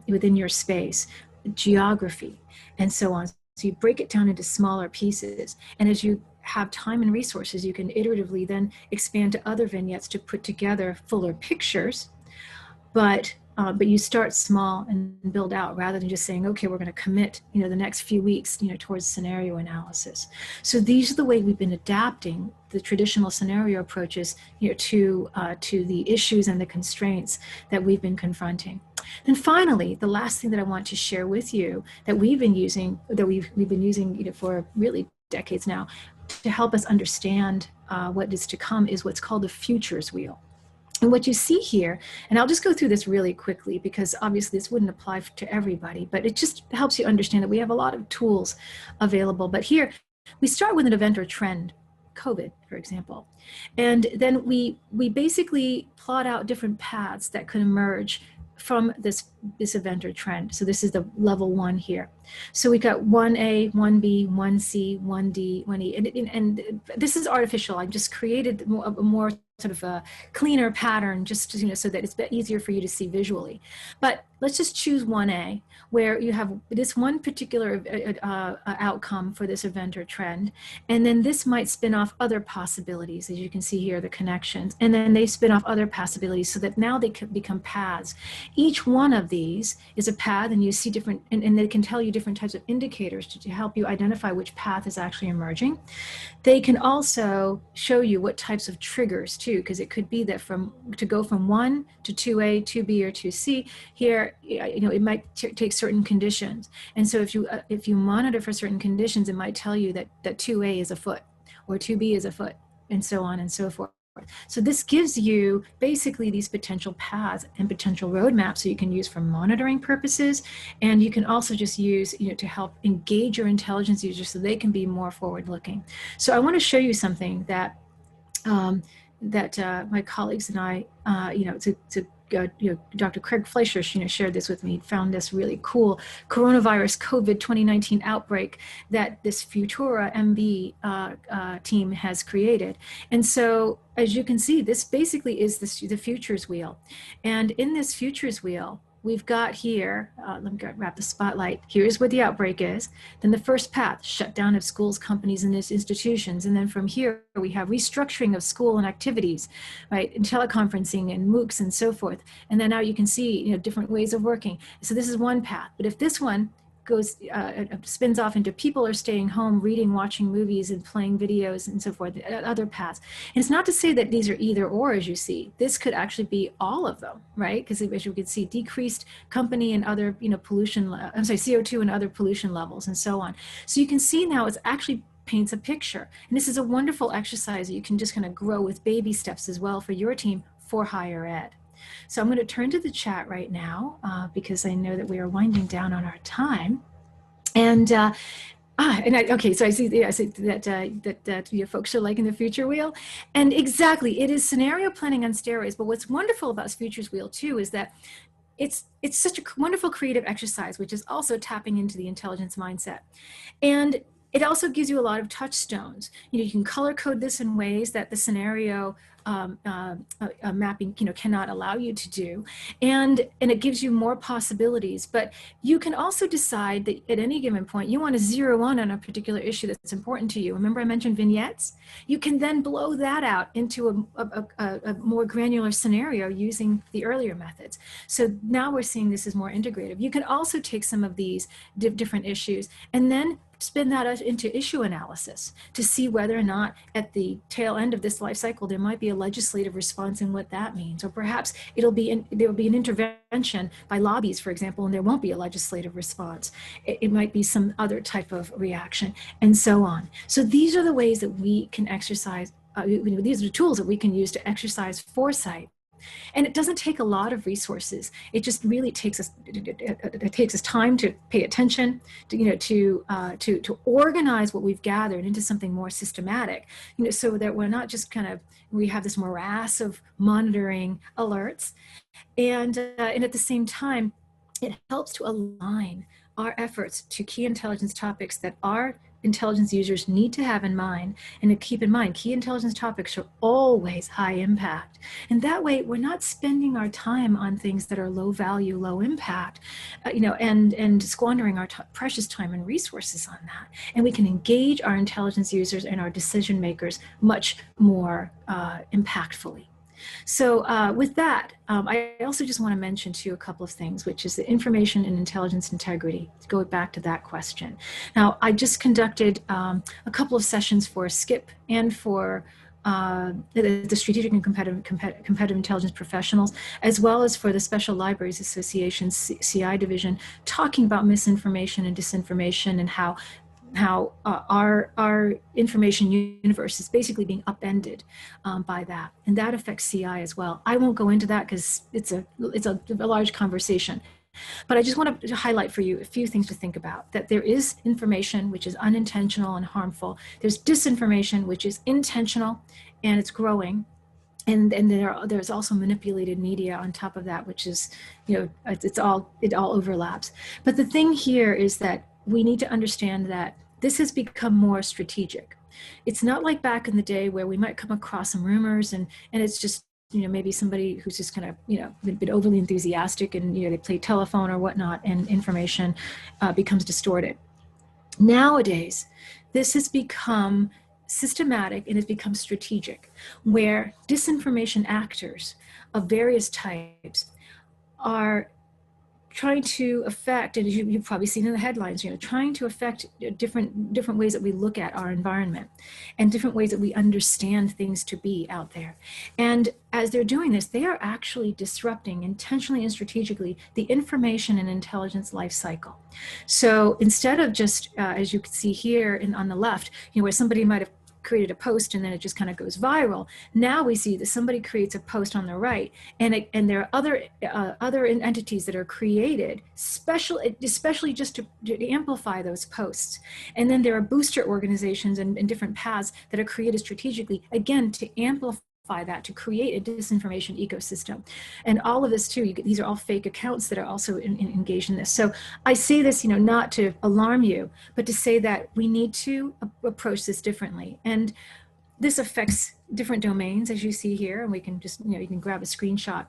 within your space, geography, and so on. So you break it down into smaller pieces, and as you have time and resources, you can iteratively then expand to other vignettes to put together fuller pictures. But you start small and build out, rather than just saying, okay, we're going to commit, the next few weeks, towards scenario analysis. So these are the way we've been adapting the traditional scenario approaches, to the issues and the constraints that we've been confronting. And finally, the last thing that I want to share with you that we've been using, for really decades now, to help us understand what is to come, is what's called the futures wheel. And what you see here, and I'll just go through this really quickly because obviously this wouldn't apply to everybody, but it just helps you understand that we have a lot of tools available. But here we start with an event or trend, COVID, for example. And then we basically plot out different paths that could emerge from this event or trend. So this is the level 1 here. So we got 1A, 1B, 1C, 1D, 1E, and this is artificial. I've just created a more sort of a cleaner pattern, just so that it's easier for you to see visually. But let's just choose 1A, where you have this one particular outcome for this event or trend, and then this might spin off other possibilities, as you can see here, the connections, and then they spin off other possibilities, so that now they can become paths. Each one of these is a path, and you see different, and they can tell you different types of indicators to help you identify which path is actually emerging. They can also show you what types of triggers too, because it could be that to go from 1 to 2A, 2B, or 2C, here, it might take certain conditions. And so if you monitor for certain conditions, it might tell you that 2A is afoot, or 2B is afoot, and so on and so forth. So this gives you basically these potential paths and potential roadmaps that you can use for monitoring purposes, and you can also just use to help engage your intelligence users so they can be more forward-looking. So I want to show you something that my colleagues and I, Dr. Craig Fleischer, shared this with me, found this really cool coronavirus COVID 2019 outbreak that this Futura MB team has created. And so, as you can see, this basically is the futures wheel. And in this futures wheel, we've got here, let me wrap the spotlight. Here's where the outbreak is. Then the first path, shutdown of schools, companies, and institutions. And then from here, we have restructuring of school and activities, right? And teleconferencing and MOOCs and so forth. And then now you can see, different ways of working. So this is one path. But if this one goes spins off into people are staying home, reading, watching movies, and playing videos and so forth, other paths. And it's not to say that these are either or, as you see. This could actually be all of them, right? Because as you can see, decreased company and other, pollution, I'm sorry, CO2 and other pollution levels and so on. So you can see now it's actually paints a picture. And this is a wonderful exercise that you can just kind of grow with baby steps as well for your team for higher ed. So I'm going to turn to the chat right now because I know that we are winding down on our time. And okay, so I see that you folks are liking the Future Wheel, and exactly, it is scenario planning on steroids. But what's wonderful about Futures Wheel too is that it's such a wonderful creative exercise, which is also tapping into the intelligence mindset, and it also gives you a lot of touchstones. You can color code this in ways that the scenario mapping cannot allow you to do, and it gives you more possibilities. But you can also decide that at any given point you want to zero in on a particular issue that's important to you. Remember I mentioned vignettes? You can then blow that out into a more granular scenario using the earlier methods. So now we're seeing this as more integrative. You can also take some of these different issues and then spin that into issue analysis to see whether or not at the tail end of this life cycle there might be a legislative response and what that means. Or perhaps there will be an intervention by lobbies, for example, and there won't be a legislative response. It might be some other type of reaction, and so on. So these are the ways that we can exercise, these are the tools that we can use to exercise foresight. And it doesn't take a lot of resources. It just really takes us, it takes us time to pay attention, to organize what we've gathered into something more systematic, so that we're not just we have this morass of monitoring alerts. And at the same time, it helps to align our efforts to key intelligence topics that our intelligence users need to have in mind. And to keep in mind, key intelligence topics are always high impact. And that way, we're not spending our time on things that are low value, low impact, and squandering our precious time and resources on that. And we can engage our intelligence users and our decision makers much more impactfully. So with that, I also just want to mention too a couple of things, which is the information and intelligence integrity. To go back to that question. Now, I just conducted a couple of sessions for SCIP and for the Strategic and Competitive Intelligence Professionals, as well as for the Special Libraries Association CI division, talking about misinformation and disinformation and how our information universe is basically being upended by that, and that affects CI as well. I won't go into that because it's a large conversation, but I just want to highlight for you a few things to think about. That there is information which is unintentional and harmful. There's disinformation which is intentional and it's growing. And there's also manipulated media on top of that, which is, it all overlaps. But the thing here is that we need to understand that this has become more strategic. It's not like back in the day where we might come across some rumors and it's just, maybe somebody who's just kind of, been overly enthusiastic and, they play telephone or whatnot and information becomes distorted. Nowadays, this has become systematic and has become strategic, where disinformation actors of various types are trying to affect, and you've probably seen in the headlines, trying to affect different ways that we look at our environment and different ways that we understand things to be out there. And as they're doing this, they are actually disrupting intentionally and strategically the information and intelligence life cycle. So instead of just, as you can see here on the left, where somebody might have created a post and then it just kind of goes viral. Now we see that somebody creates a post on the right, and there are other entities that are created especially just to amplify those posts. And then there are booster organizations and different paths that are created strategically, again, to amplify that, to create a disinformation ecosystem. And all of this too, these are all fake accounts that are also engaged in this. So I say this, not to alarm you, but to say that we need to approach this differently. And this affects different domains, as you see here, and we can just, you can grab a screenshot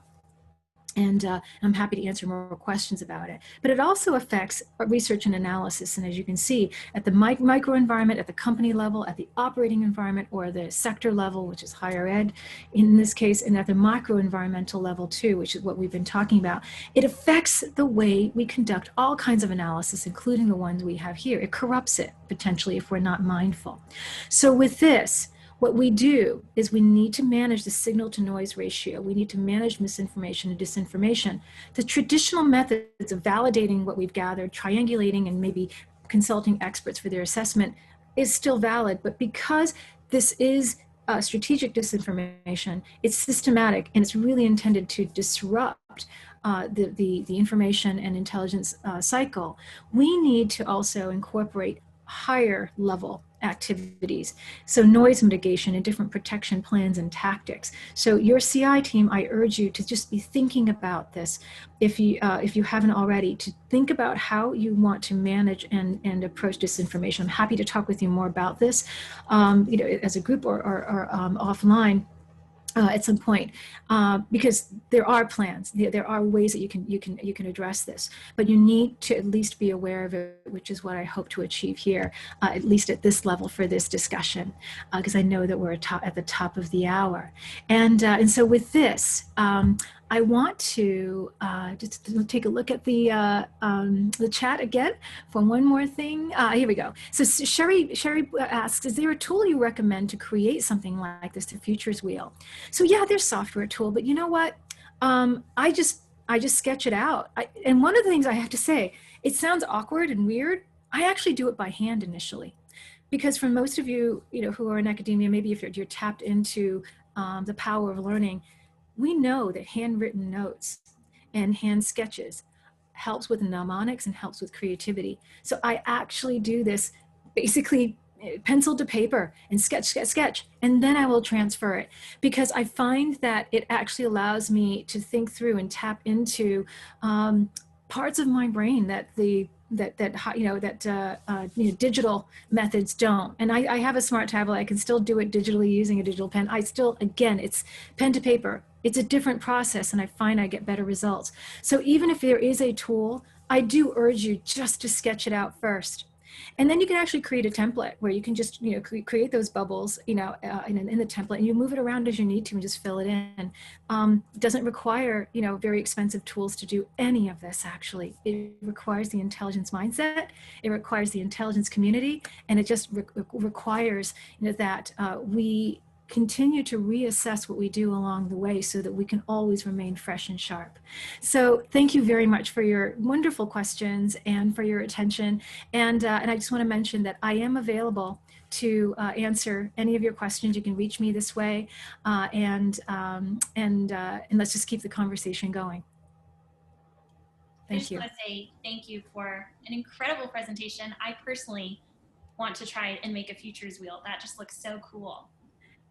And I'm happy to answer more questions about it. But it also affects research and analysis. And as you can see, at the micro environment, at the company level, at the operating environment, or the sector level, which is higher ed in this case, and at the macro environmental level too, which is what we've been talking about, it affects the way we conduct all kinds of analysis, including the ones we have here. It corrupts it potentially if we're not mindful. So with this, what we do is we need to manage the signal to noise ratio. We need to manage misinformation and disinformation. The traditional methods of validating what we've gathered, triangulating and maybe consulting experts for their assessment is still valid, but because this is strategic disinformation, it's systematic and it's really intended to disrupt the information and intelligence cycle. We need to also incorporate higher level activities. So noise mitigation and different protection plans and tactics. So your CI team, I urge you to just be thinking about this. If you haven't already, to think about how you want to manage and approach disinformation. I'm happy to talk with you more about this, as a group or offline. At some point, because there are plans, there are ways that you can address this, but you need to at least be aware of it, which is what I hope to achieve here, at least at this level for this discussion, because I know that we're at the top of the hour, and so with this. I want to just take a look at the chat again for one more thing. Here we go. So Sherry asks, is there a tool you recommend to create something like this, the Futures Wheel? So yeah, there's software tool, but you know what? I just sketch it out. And one of the things I have to say, it sounds awkward and weird. I actually do it by hand initially, because for most of you, who are in academia, maybe if you're tapped into the power of learning, we know that handwritten notes and hand sketches helps with mnemonics and helps with creativity. So I actually do this basically pencil to paper and sketch, and then I will transfer it, because I find that it actually allows me to think through and tap into parts of my brain that digital methods don't. And I have a smart tablet. I can still do it digitally using a digital pen. Again, it's pen to paper. It's a different process, and I find I get better results. So even if there is a tool, I do urge you just to sketch it out first. And then you can actually create a template where you can just create those bubbles in the template, and you move it around as you need to and just fill it in. It doesn't require very expensive tools to do any of this. Actually, it requires the intelligence mindset, it requires the intelligence community, and it just requires that we continue to reassess what we do along the way so that we can always remain fresh and sharp. So thank you very much for your wonderful questions and for your attention. And I just want to mention that I am available to answer any of your questions. You can reach me this way, and let's just keep the conversation going. Thank you. I just want to say thank you for an incredible presentation. I personally want to try and make a futures wheel. That just looks so cool.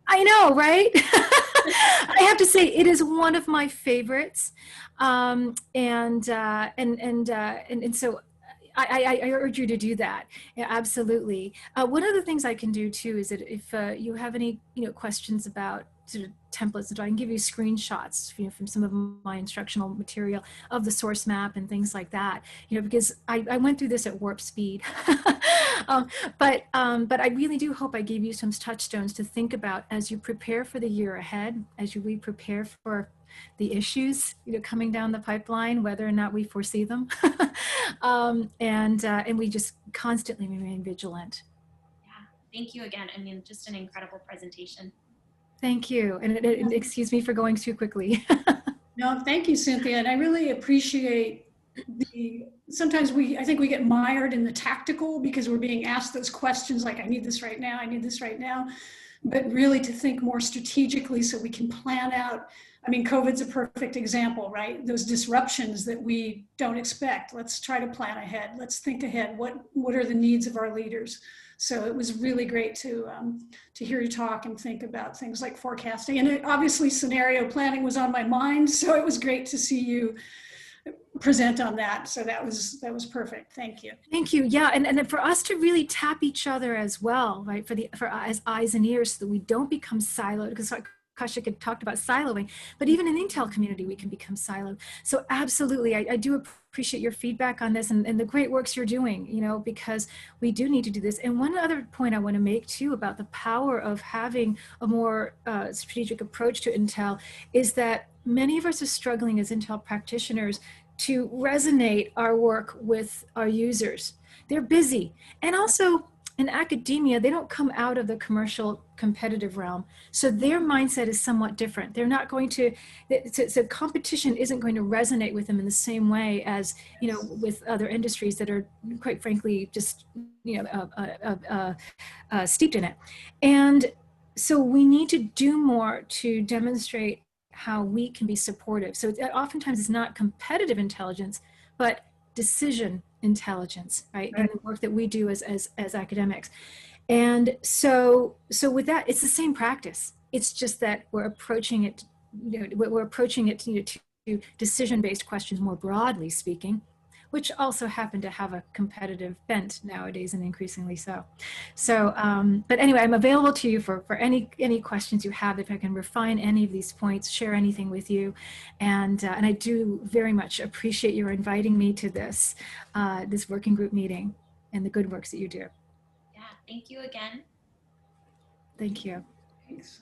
I know, right? I have to say it is one of my favorites, and so I urge you to do that. Yeah, absolutely. One of the things I can do too is that if you have any questions about sort of templates, I can give you screenshots from some of my instructional material of the source map and things like that, because I went through this at warp speed. But I really do hope I gave you some touchstones to think about as you prepare for the year ahead, as you prepare for the issues coming down the pipeline, whether or not we foresee them, and we just constantly remain vigilant. Yeah, thank you again. I mean, just an incredible presentation. Thank you, and excuse me for going too quickly. No, thank you, Cynthia, and I really appreciate sometimes I think we get mired in the tactical because we're being asked those questions like, I need this right now, I need this right now, but really to think more strategically so we can plan out. I mean, COVID's a perfect example, right? Those disruptions that we don't expect. Let's try to plan ahead. Let's think ahead. What are the needs of our leaders? So it was really great to hear you talk and think about things like forecasting. And obviously scenario planning was on my mind. So it was great to see you present on that. So that was perfect. Thank you. Thank you. Yeah, and then for us to really tap each other as well, right? For as eyes and ears, so that we don't become siloed, because Kaushik had talked about siloing, but even in the Intel community, we can become siloed. So absolutely, I do appreciate your feedback on this and the great works you're doing, you know, because we do need to do this. And one other point I want to make too about the power of having a more strategic approach to Intel is that many of us are struggling as Intel practitioners to resonate our work with our users. They're busy. And also in academia, they don't come out of the commercial competitive realm. So their mindset is somewhat different. They're not going to, so competition isn't going to resonate with them in the same way as, you know, with other industries that are quite frankly just, you know, steeped in it. And so we need to do more to demonstrate how we can be supportive. So oftentimes it's not competitive intelligence, but decision intelligence, right? In the work that we do as academics. And so with that, it's the same practice. It's just that we're approaching it, you know, we're approaching it, you know, to decision-based questions more broadly speaking, which also happen to have a competitive bent nowadays, and increasingly so. So, but anyway, I'm available to you for any questions you have, if I can refine any of these points, share anything with you. And I do very much appreciate your inviting me to this, this working group meeting and the good works that you do. Yeah, thank you again. Thank you. Thanks.